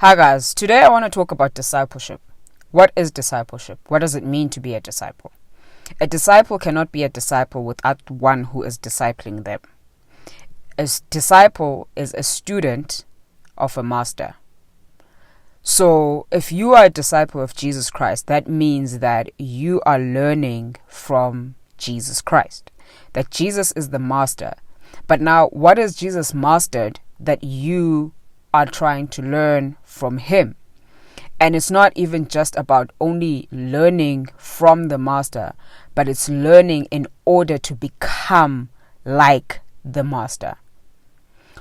Hi guys, today I want to talk about discipleship. What is discipleship? What does it mean to be a disciple? A disciple cannot be a disciple without one who is discipling them. A disciple is a student of a master. So if you are a disciple of Jesus Christ, that means that you are learning from Jesus Christ. That Jesus is the master. But now, what has Jesus mastered that you are trying to learn from him? And it's not even just about only learning from the master, but it's learning in order to become like the master.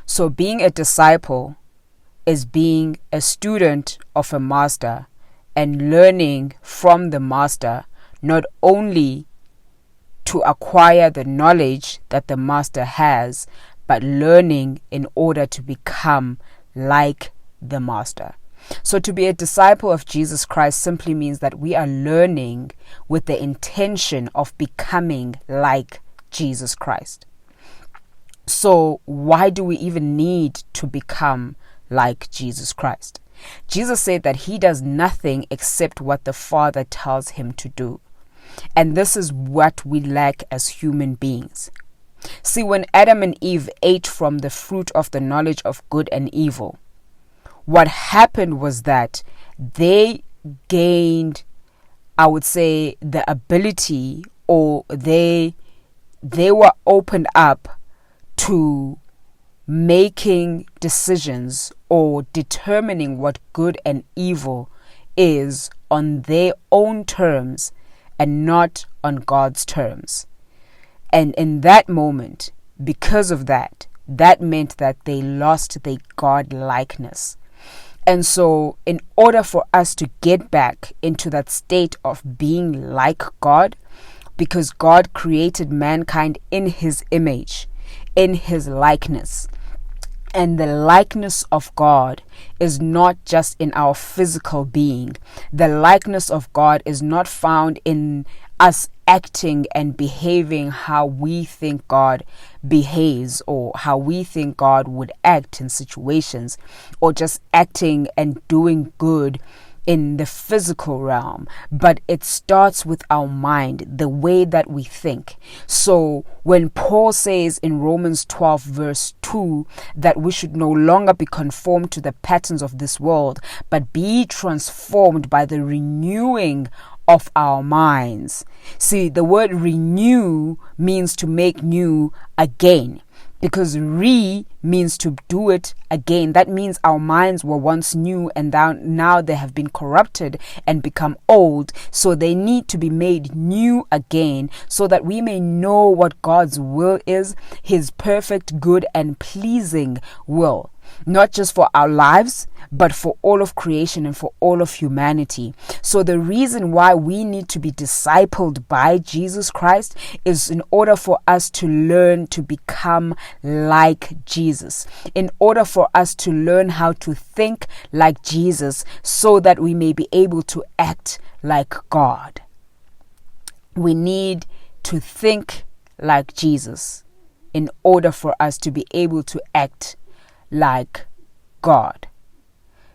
So being a disciple is being a student of a master and learning from the master, not only to acquire the knowledge that the master has, but learning in order to become like the master. So to be a disciple of Jesus Christ simply means that we are learning with the intention of becoming like Jesus Christ. So why do we even need to become like Jesus Christ? Jesus said that he does nothing except what the Father tells him to do. And this is what we lack as human beings. See, when Adam and Eve ate from the fruit of the knowledge of good and evil, what happened was that they gained, I would say, the ability, or they were opened up to making decisions or determining what good and evil is on their own terms and not on God's terms. And in that moment, because of that, that meant that they lost their God-likeness. And so in order for us to get back into that state of being like God, because God created mankind in his image, in his likeness, and the likeness of God is not just in our physical being. The likeness of God is not found in us acting and behaving how we think God behaves, or how we think God would act in situations, or just acting and doing good in the physical realm, but it starts with our mind, the way that we think. So when Paul says in Romans 12 verse 2 that we should no longer be conformed to the patterns of this world, but be transformed by the renewing of our minds. See, the word renew means to make new again, because means to do it again. That means our minds were once new and now they have been corrupted and become old. So they need to be made new again, so that we may know what God's will is, his perfect, good and pleasing will. Not just for our lives, but for all of creation and for all of humanity. So the reason why we need to be discipled by Jesus Christ is in order for us to learn to become like Jesus, in order for us to learn how to think like Jesus, so that we may be able to act like God. We need to think like Jesus in order for us to be able to act like God,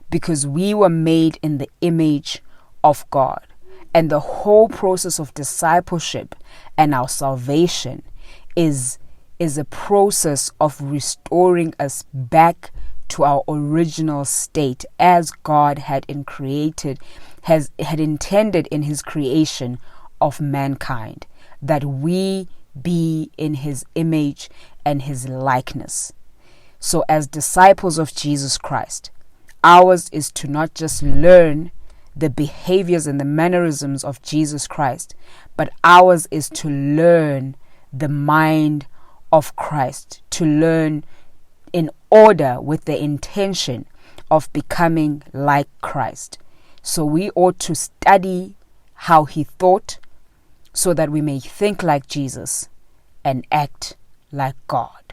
because we were made in the image of God. And the whole process of discipleship and our salvation is a process of restoring us back to our original state, as God had intended in his creation of mankind, that we be in his image and his likeness. So as disciples of Jesus Christ, ours is to not just learn the behaviors and the mannerisms of Jesus Christ, but ours is to learn the mind of Christ, to learn in order with the intention of becoming like Christ. So we ought to study how he thought, so that we may think like Jesus and act like God.